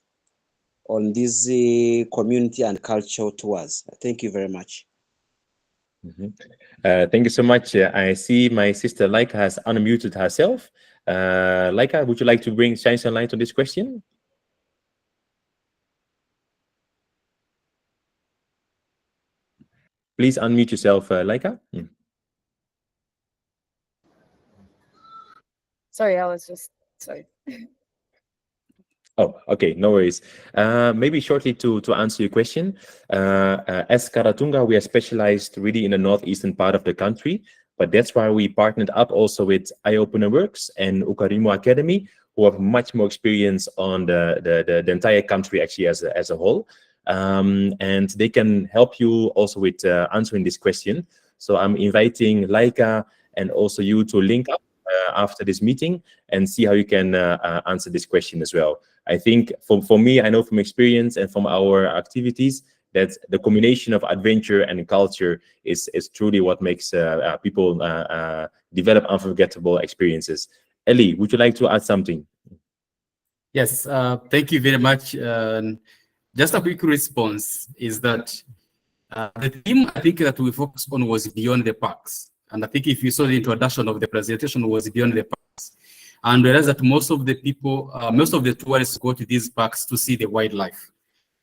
on these community and cultural tours? Thank you very much. Thank you so much. I see my sister Laika has unmuted herself. Laika, would you like to shine some light on this question? Please unmute yourself, Laika. Sorry, I was just, sorry. Oh, okay, no worries. Maybe shortly to answer your question, as Kara-Tunga, we are specialized really in the northeastern part of the country, but that's why we partnered up also with Eye Opener Works and Ukarimo Academy, who have much more experience on the entire country actually as a whole. And they can help you also with answering this question. So I'm inviting Laika and also you to link up after this meeting and see how you can answer this question as well. I think for me, I know from experience and from our activities that the combination of adventure and culture is truly what makes people develop unforgettable experiences. Ellie, would you like to add something? Yes, thank you very much. Just a quick response is that the theme I think that we focused on was beyond the parks. And I think if you saw the introduction of the presentation was beyond the parks. And whereas that most of the people, most of the tourists go to these parks to see the wildlife.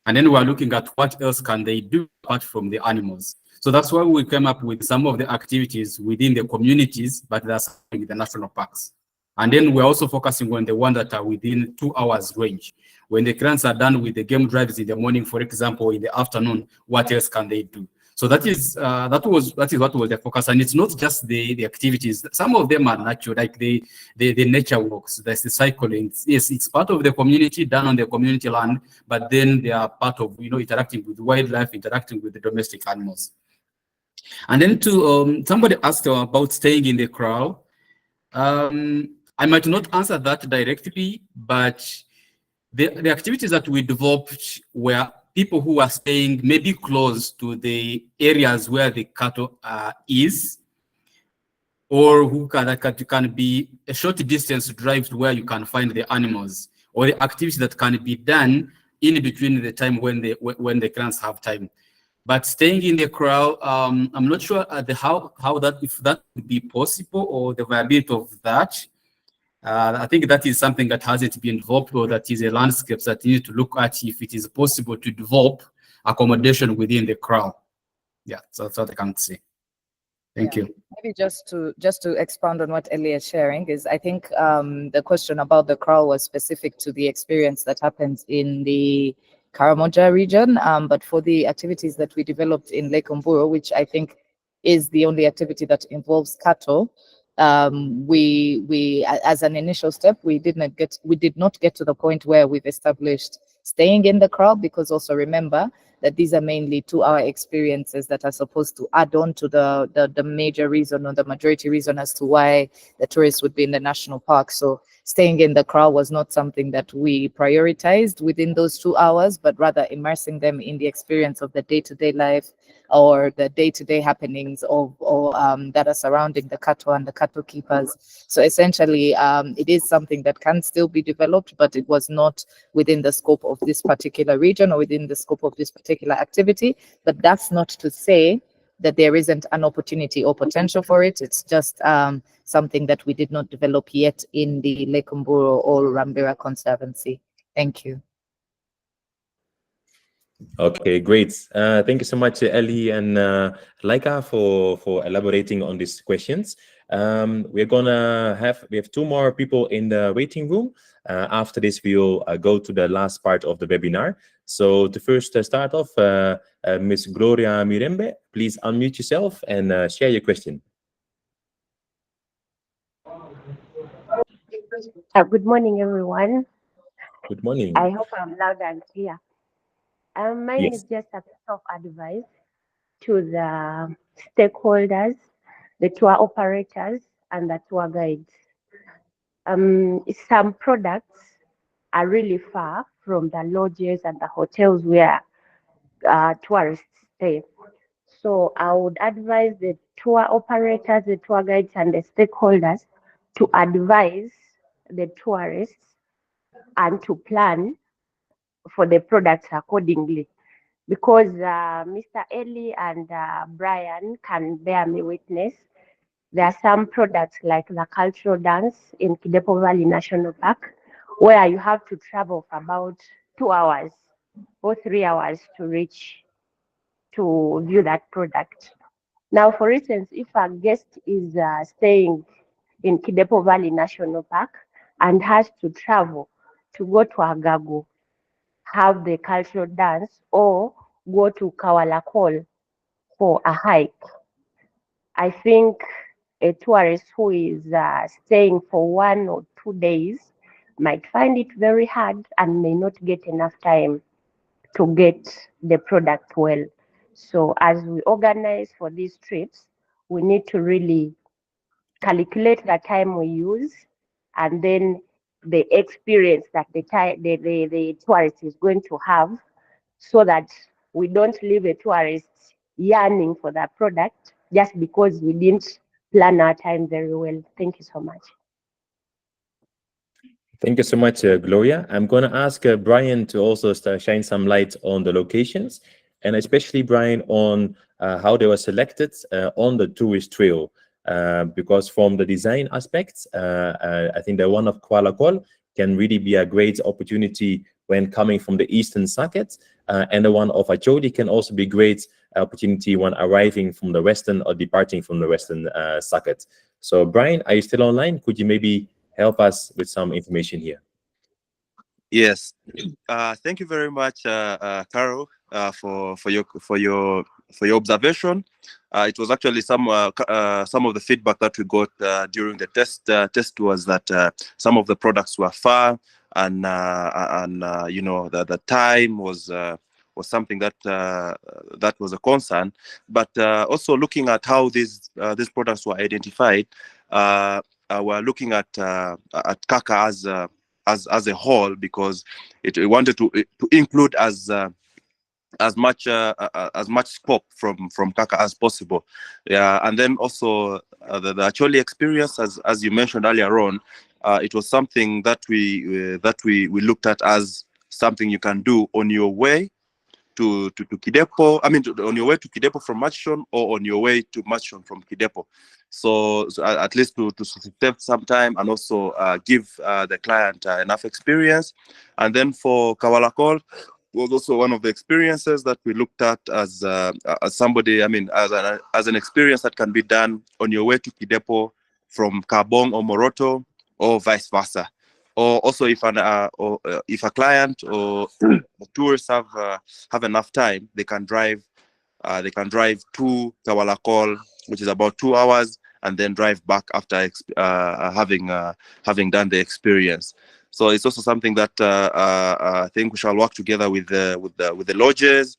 And then we're looking at what else can they do apart from the animals. So that's why we came up with some of the activities within the communities, but that's in the national parks. And then we're also focusing on the ones that are within 2 hours range. When the clients are done with the game drives in the morning, for example, in the afternoon, what else can they do? So that is what was the focus, and it's not just the activities. Some of them are natural, like the nature walks, there's the cycling. Yes, it's part of the community, done on the community land, but then they are part of interacting with wildlife, interacting with the domestic animals. And then to somebody asked about staying in the kraal. I might not answer that directly, but the activities that we developed were people who are staying maybe close to the areas where the cattle is. or who can be a short distance drive to where you can find the animals, or the activity that can be done in between the time when the clients have time. But staying in the crowd, I'm not sure how that, if that would be possible, or the viability of that. I think that is something that hasn't been developed, or that is a landscape that you need to look at if it is possible to develop accommodation within the crowd. Yeah, so that's what I can say. Thank you. Maybe just to expound on what Ellie is sharing is, I think the question about the kraal was specific to the experience that happens in the Karamoja region, but for the activities that we developed in Lake Mburo, which I think is the only activity that involves cattle, we as an initial step, we did not get to the point where we've established staying in the kraal, because also remember that these are mainly 2-hour experiences that are supposed to add on to the major reason, or the majority reason, as to why the tourists would be in the national park. So staying in the kraal was not something that we prioritized within those 2 hours, but rather immersing them in the experience of the day-to-day life, or the day-to-day happenings that are surrounding the cattle and the cattle keepers. So essentially, it is something that can still be developed, but it was not within the scope of this particular region, or within the scope of this particular activity. But that's not to say that there isn't an opportunity or potential for it. It's just something that we did not develop yet in the Lake Mburo or Rurambira Conservancy. Thank you. Okay, great. Thank you so much, Ellie and Laika, for elaborating on these questions. We have 2 more people in the waiting room. After this, we'll go to the last part of the webinar. So to first start off, Ms. Gloria Mirembe, please unmute yourself and share your question. Good morning, everyone. Good morning. I hope I'm loud and clear. Mine Yes. is just a piece of advice to the stakeholders, the tour operators, and the tour guides. Some products are really far from the lodges and the hotels where tourists stay. So I would advise the tour operators, the tour guides, and the stakeholders to advise the tourists and to plan for the products accordingly. Because Mr. Ellie and Brian can bear me witness, there are some products like the cultural dance in Kidepo Valley National Park, where you have to travel for about 2 hours or 3 hours to reach to view that product. Now, for instance, if a guest is staying in Kidepo Valley National Park and has to travel to go to Agago, have the cultural dance, or go to Kawalakol for a hike, I think a tourist who is staying for 1 or 2 days might find it very hard and may not get enough time to get the product well. So as we organize for these trips, we need to really calculate the time we use, and then the experience that the tourist is going to have, so that we don't leave a tourist yearning for that product just because we didn't plan our time very well. Thank you so much. Thank you so much, Gloria. I'm going to ask Brian to also shine some light on the locations, and especially Brian on how they were selected on the tourist trail. Because from the design aspects, I think the one of Kuala Kol can really be a great opportunity when coming from the eastern circuit, and the one of Acholi can also be great opportunity when arriving from the western or departing from the western circuit. So Brian, are you still online? Could you maybe help us with some information here? Yes. Thank you very much, Carol, for your observation. It was actually some of the feedback that we got during the test was that some of the products were far, and you know, the time was something that that was a concern. But also looking at how these products were identified, we're looking at KKAKKA as a whole, because it wanted to include as as much scope from KKAKKA as possible. Yeah, and then also the Acholi experience, as you mentioned earlier on, it was something that we looked at as something you can do on your way to Kidepo. I mean, on your way to Kidepo from Murchison, or on your way to Murchison from Kidepo. So at least to save some time, and also give the client enough experience. And then for Kawalakol was also one of the experiences that we looked at as somebody, I mean, as an experience that can be done on your way to Kidepo from Kabong or Moroto, or vice versa. Or also if a client or the tourists have enough time, they can drive to Kawalakol, which is about 2 hours, and then drive back after having done the experience. So it's also something that I think we shall work together with the lodges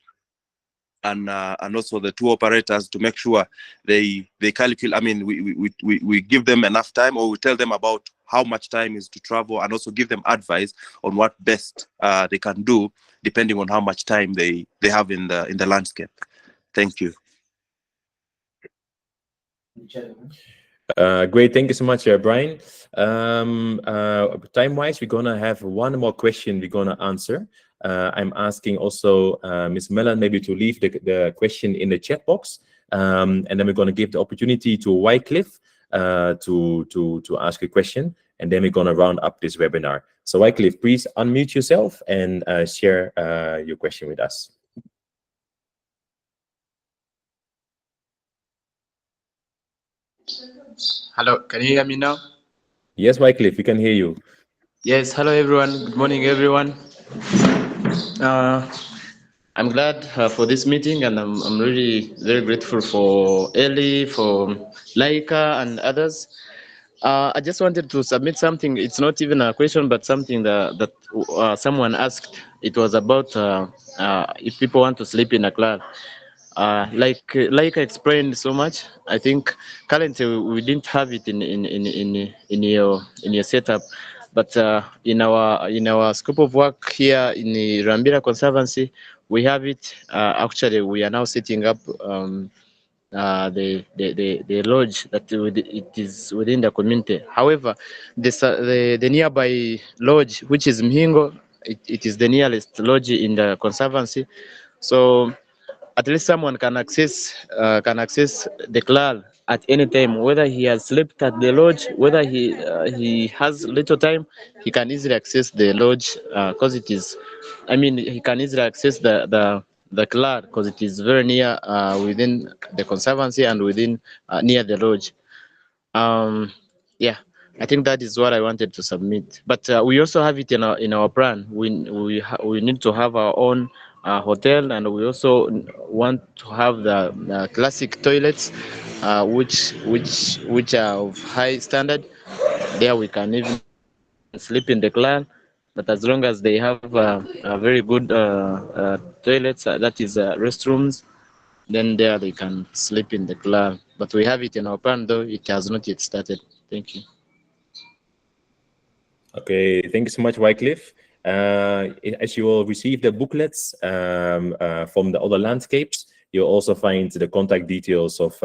and also the tour operators to make sure they calculate. I mean, we give them enough time, or we tell them about how much time is to travel, and also give them advice on what best they can do depending on how much time they have in the landscape. Thank you. Great, thank you so much, Brian. Time-wise, we're gonna have one more question we're gonna answer. I'm asking also Ms. Mellon maybe to leave the question in the chat box, and then we're gonna give the opportunity to Wycliffe to ask a question, and then we're gonna round up this webinar. So Wycliffe, please unmute yourself and share your question with us. Hello, can you hear me now? Yes, Wycliffe, we can hear you. Yes, hello everyone. Good morning, everyone. I'm glad for this meeting, and I'm really very grateful for Ellie, for Laika, and others. I just wanted to submit something. It's not even a question, but something that someone asked. It was about if people want to sleep in a club. Like I explained so much, I think currently we didn't have it in your setup, but in our scope of work here in the Rurambira Conservancy, we have it. Actually, we are now setting up the lodge that it is within the community. However, the nearby lodge, which is Mhingo, it is the nearest lodge in the Conservancy. So at least someone can access the club at any time, whether he has slept at the lodge, whether he has little time, he can easily access the lodge because it is, I mean, he can easily access the club because it is very near within the Conservancy and within near the lodge. Yeah, I think that is what I wanted to submit. But we also have it in our plan. We need to have our own hotel, and we also want to have the classic toilets, which are of high standard. There we can even sleep in the clan, but as long as they have very good toilets, that is restrooms, then there they can sleep in the club. But we have it in our plan, though it has not yet started. Thank you. Okay, thank you so much, Wycliffe. As you will receive the booklets from the other landscapes, you'll also find the contact details of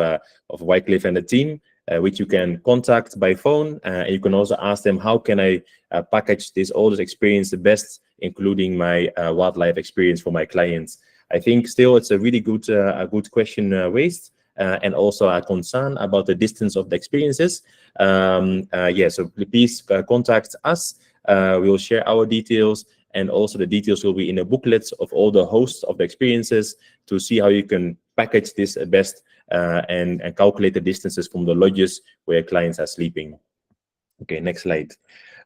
Wycliffe and the team, which you can contact by phone. And you can also ask them, how can I package all this experience the best, including my wildlife experience for my clients? I think still it's a really good question raised, and also a concern about the distance of the experiences. Yeah, so please contact us. We'll share our details, and also the details will be in the booklets of all the hosts of the experiences to see how you can package this best and calculate the distances from the lodges where clients are sleeping. Okay, next slide.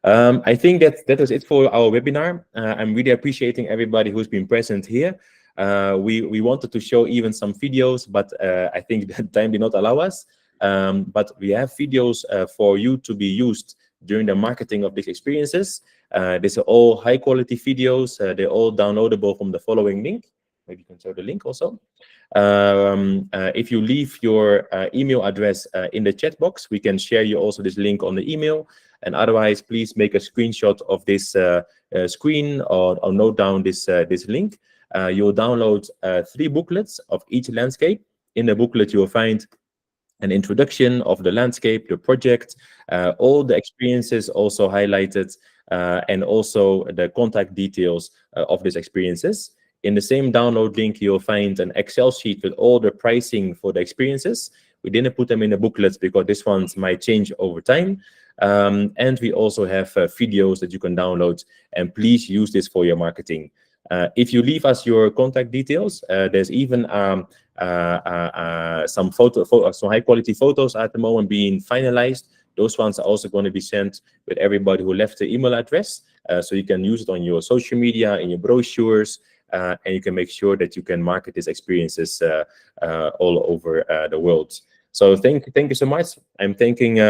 I think that was it for our webinar. I'm really appreciating everybody who's been present here. We wanted to show even some videos, but I think that time did not allow us. But we have videos for you to be used during the marketing of these experiences. These are all high quality videos. They're all downloadable from the following link. Maybe you can show the link also. If you leave your email address in the chat box, we can share you also this link on the email. And otherwise, please make a screenshot of this screen or note down this link. you'll download 3 booklets of each landscape. In the booklet, you'll find an introduction of the landscape, the project, all the experiences also highlighted, and also the contact details of these experiences. In the same download link, you'll find an Excel sheet with all the pricing for the experiences. We didn't put them in the booklets because this ones might change over time. And we also have videos that you can download, and please use this for your marketing. If you leave us your contact details, there's even some high quality photos at the moment being finalized. Those ones are also going to be sent with everybody who left the email address, so you can use it on your social media, in your brochures, and you can make sure that you can market these experiences all over the world. So thank you so much. I'm thanking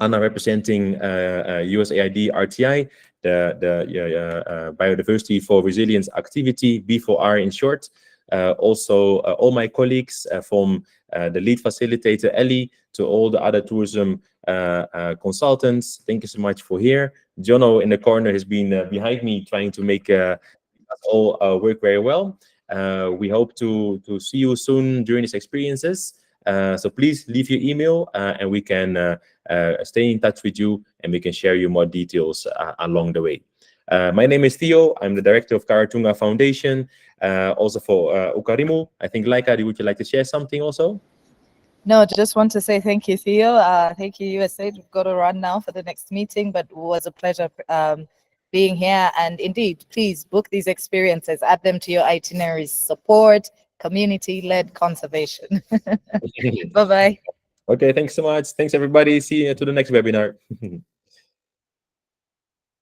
Anna, representing USAID RTI, the Biodiversity for Resilience activity, B4R in short. Also, all my colleagues from the lead facilitator, Ellie, to all the other tourism consultants. Thank you so much for here. Jono in the corner has been behind me trying to make us all work very well. We hope to see you soon during these experiences. So please leave your email and we can stay in touch with you, and we can share you more details along the way. My name is Theo. I'm the director of Kara-Tunga Foundation, also for Ukarimu. I think, Laika, would you like to share something also? No, just want to say thank you, Theo. Thank you, USAID. We've got to run now for the next meeting, but it was a pleasure being here. And indeed, please book these experiences, add them to your itineraries. Support community-led conservation. Bye-bye. Okay, thanks so much. Thanks, everybody. See you to the next webinar.